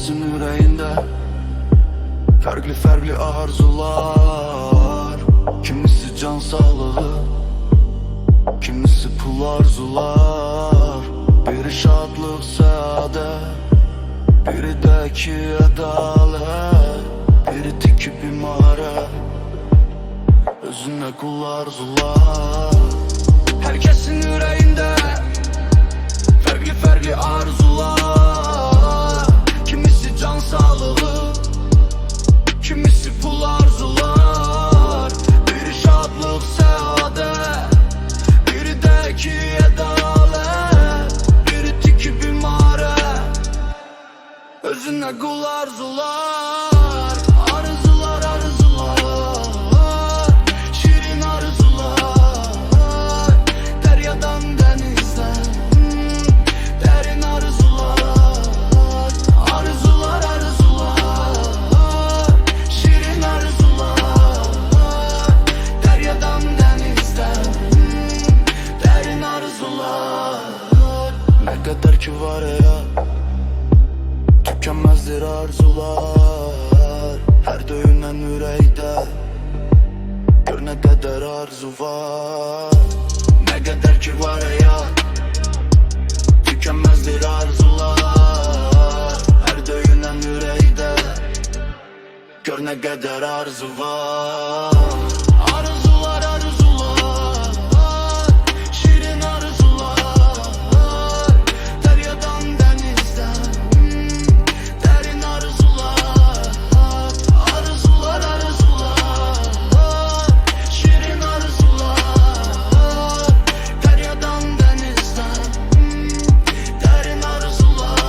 Herkesin yüreğinde farklı farklı arzular. Kimisi can sağlığı, kimisi pul arzular. Biri şadlık saadet, biri de ki adalet, biri tiki bir mağara, özünde kul arzular. Herkesin yüreğinde farklı farklı arzular. Kimisi can sağlığı, kimisi pul arzular. Biri şadlık saadet, biri de ki adalet, biri tiki bir mağara, özünde kul arzular. Arzular, arzular, şirin arzular. Deryadan denizden derin arzular. Arzular, arzular, şirin arzular. Deryadan denizden derin arzular. Ne kadar ki var ya, tükenmezdir arzular. Her döyünen yürekte gör ne kadar arzu var. Ne kadar ki var ya, tükenmezdir arzular. Her döyünen yürekte gör ne kadar arzu var. Arzular, arzular, şirin arzular. Deryadan denizden derin arzular. Arzular, arzular, şirin arzular. Deryadan denizden derin arzular.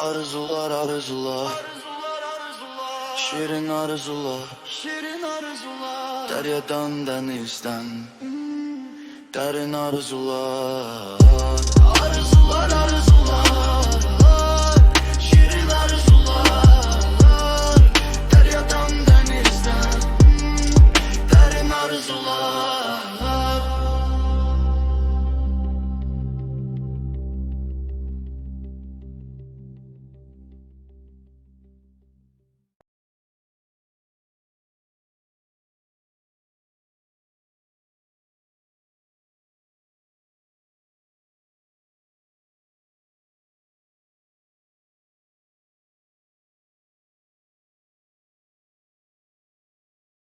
Arzular, arzular, şirin arzular. Şirin arzular. Deryadan denizden derin arzular. Arzular, arzular.